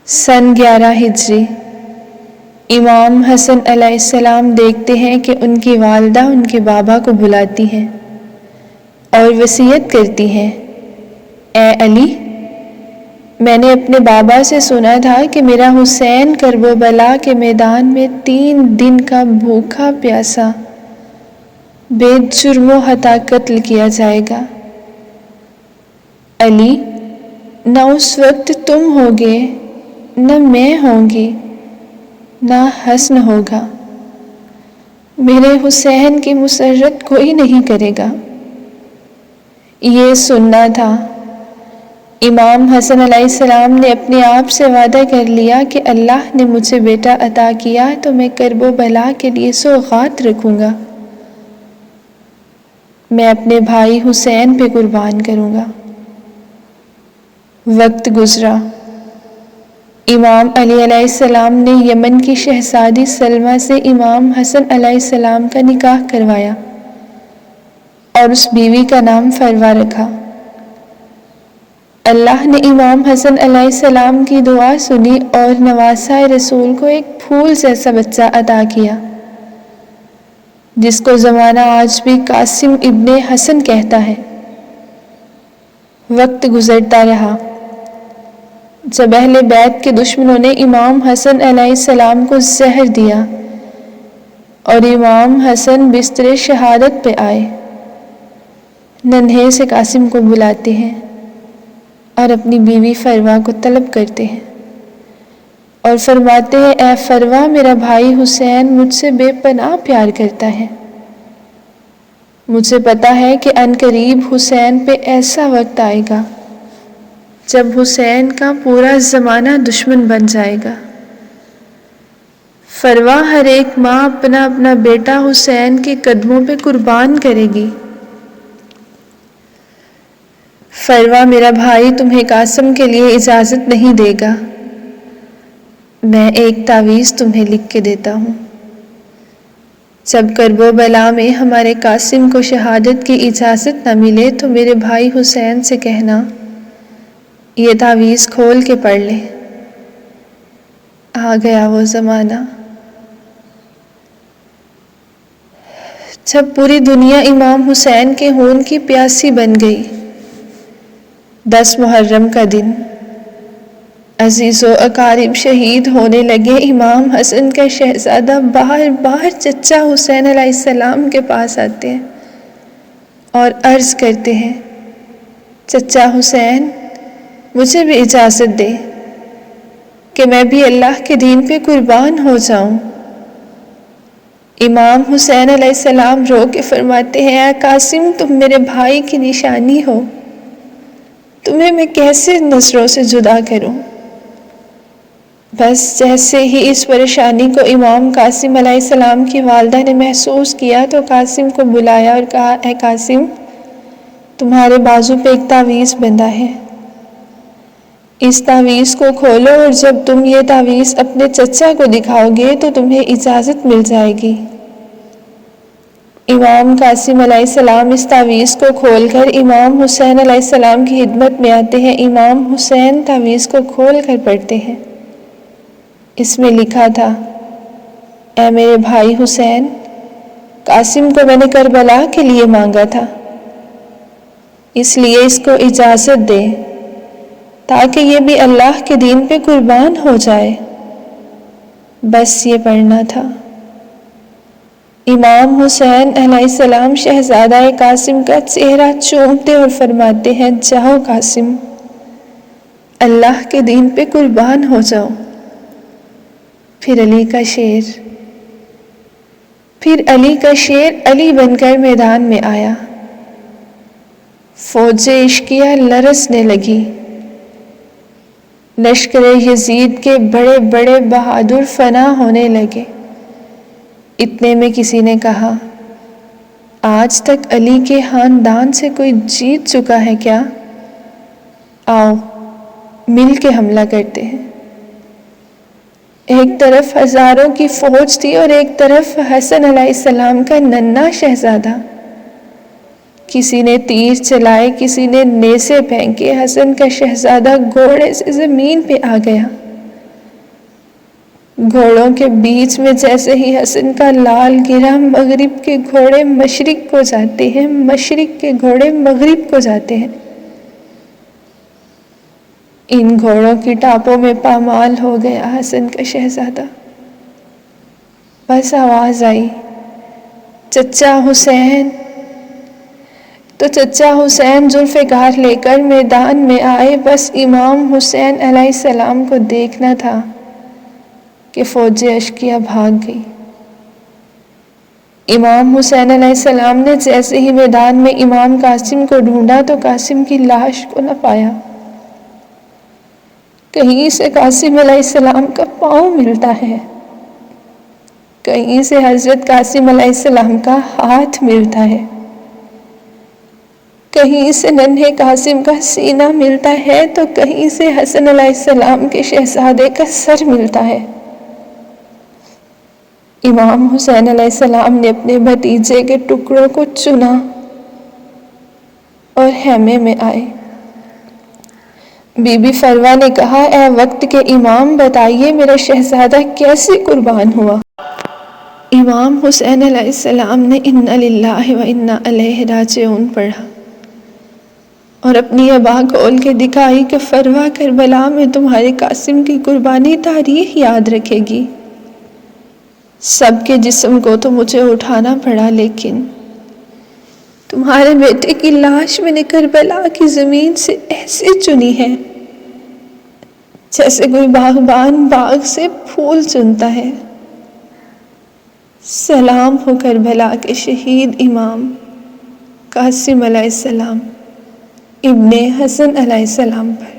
سن 11 ہجری۔ امام حسن علیہ السلام دیکھتے ہیں کہ ان کی والدہ ان کے بابا کو بلاتی ہیں اور وصیت کرتی ہیں، اے علی، میں نے اپنے بابا سے سنا تھا کہ میرا حسین کربلا کے میدان میں 3 دن کا بھوکا پیاسا بے جرم و خطا قتل کیا جائے گا۔ علی، نہ اس وقت تم ہوگے، نہ میں ہوں گی، نہ حسن ہوگا، میرے حسین کی مسرت کوئی نہیں کرے گا۔ یہ سننا تھا۔ امام حسن علیہ السلام نے اپنے آپ سے وعدہ کر لیا کہ اللہ نے مجھے بیٹا عطا کیا تو میں کرب و بلا کے لیے سوغات رکھوں گا، میں اپنے بھائی حسین پہ قربان کروں گا۔ وقت گزرا۔ امام علی علیہ السلام نے یمن کی شہزادی سلمہ سے امام حسن علیہ السلام کا نکاح کروایا اور اس بیوی کا نام فروا رکھا۔ اللہ نے امام حسن علیہ السلام کی دعا سنی اور نواسہ رسول کو ایک پھول جیسا بچہ عطا کیا، جس کو زمانہ آج بھی قاسم ابن حسن کہتا ہے۔ وقت گزرتا رہا۔ جب اہل بیت کے دشمنوں نے امام حسن علیہ السلام کو زہر دیا اور امام حسن بستر شہادت پہ آئے، ننھے سے قاسم کو بلاتے ہیں اور اپنی بیوی فروا کو طلب کرتے ہیں اور فرماتے ہیں، اے فروا، میرا بھائی حسین مجھ سے بے پناہ پیار کرتا ہے۔ مجھے پتا ہے کہ عنقریب حسین پہ ایسا وقت آئے گا جب حسین کا پورا زمانہ دشمن بن جائے گا۔ فروا ہر ایک ماں اپنا اپنا بیٹا حسین کے قدموں پہ قربان کرے گی۔ فروا، میرا بھائی تمہیں قاسم کے لیے اجازت نہیں دے گا، میں ایک تعویذ تمہیں لکھ کے دیتا ہوں۔ جب کرب و بلا میں ہمارے قاسم کو شہادت کی اجازت نہ ملے تو میرے بھائی حسین سے کہنا، یہ تعویذ کھول کے پڑھ لے۔ آ گیا وہ زمانہ جب پوری دنیا امام حسین کے خون کی پیاسی بن گئی۔ 10 محرم کا دن، عزیز و اقارب شہید ہونے لگے۔ امام حسن کا شہزادہ بار بار چچا حسین علیہ السلام کے پاس آتے ہیں اور عرض کرتے ہیں، چچا حسین، مجھے بھی اجازت دے کہ میں بھی اللہ کے دین پہ قربان ہو جاؤں۔ امام حسین علیہ السلام رو کے فرماتے ہیں، اے قاسم، تم میرے بھائی کی نشانی ہو، تمہیں میں کیسے نظروں سے جدا کروں؟ بس جیسے ہی اس پریشانی کو امام قاسم علیہ السلام کی والدہ نے محسوس کیا تو قاسم کو بلایا اور کہا، اے قاسم، تمہارے بازو پہ ایک تعویذ بندھا ہے، اس تعویذ کو کھولو اور جب تم یہ تعویذ اپنے چچا کو دکھاؤ گے تو تمہیں اجازت مل جائے گی۔ امام قاسم علیہ السلام اس تعویذ کو کھول کر امام حسین علیہ السلام کی خدمت میں آتے ہیں۔ امام حسین تعویذ کو کھول کر پڑھتے ہیں۔ اس میں لکھا تھا، اے میرے بھائی حسین، قاسم کو میں نے کربلا کے لیے مانگا تھا، اس لیے اس کو اجازت دے تاکہ یہ بھی اللہ کے دین پہ قربان ہو جائے۔ بس یہ پڑھنا تھا۔ امام حسین علیہ السلام شہزادہ قاسم کا چہرہ چومتے اور فرماتے ہیں، جاؤ قاسم، اللہ کے دین پہ قربان ہو جاؤ۔ پھر علی کا شیر علی بن کر میدان میں آیا۔ فوج عشقیہ لرزنے لگی۔ لشکر یزید کے بڑے بڑے بہادر فنا ہونے لگے۔ اتنے میں کسی نے کہا، آج تک علی کے خاندان سے کوئی جیت چکا ہے کیا؟ آؤ مل کے حملہ کرتے ہیں۔ ایک طرف ہزاروں کی فوج تھی اور ایک طرف حسن علیہ السلام کا ننھا شہزادہ۔ کسی نے تیر چلائے، کسی نے نیزے پھینکے۔ حسن کا شہزادہ گھوڑے سے زمین پہ آ گیا گھوڑوں کے بیچ میں جیسے ہی حسن کا لال گرا، مغرب کے گھوڑے مشرق کو جاتے ہیں، مشرق کے گھوڑے مغرب کو جاتے ہیں۔ ان گھوڑوں کی ٹاپوں میں پامال ہو گیا حسن کا شہزادہ۔ بس آواز آئی، چچا حسین۔ تو چچا حسین ذوالفقار لے کر میدان میں آئے۔ بس امام حسین علیہ السلام کو دیکھنا تھا کہ فوج اشقیہ بھاگ گئی۔ امام حسین علیہ السلام نے جیسے ہی میدان میں امام قاسم کو ڈھونڈا تو قاسم کی لاش کو نہ پایا۔ کہیں سے قاسم علیہ السلام کا پاؤں ملتا ہے، کہیں سے حضرت قاسم علیہ السلام کا ہاتھ ملتا ہے، کہیں سے ننھے قاسم کا سینہ ملتا ہے تو کہیں سے حسن علیہ السلام کے شہزادے کا سر ملتا ہے۔ امام حسین علیہ السلام نے اپنے بھتیجے کے ٹکڑوں کو چنا اور خیمے میں آئے۔ بی بی فروہ نے کہا، اے وقت کے امام، بتائیے میرا شہزادہ کیسے قربان ہوا؟ امام حسین علیہ السلام نے انا للہ و انا الیہ راجعون پڑھا اور اپنی عبا کھول کے دکھائی کہ فروہ، کربلا میں تمہارے قاسم کی قربانی تاریخ یاد رکھے گی۔ سب کے جسم کو تو مجھے اٹھانا پڑا، لیکن تمہارے بیٹے کی لاش میں نے کربلا کی زمین سے ایسے چنی ہے جیسے کوئی باغبان باغ سے پھول چنتا ہے۔ سلام ہو کربلا کے شہید امام قاسم علیہ السلام ابن حسن علیہ السلام پر۔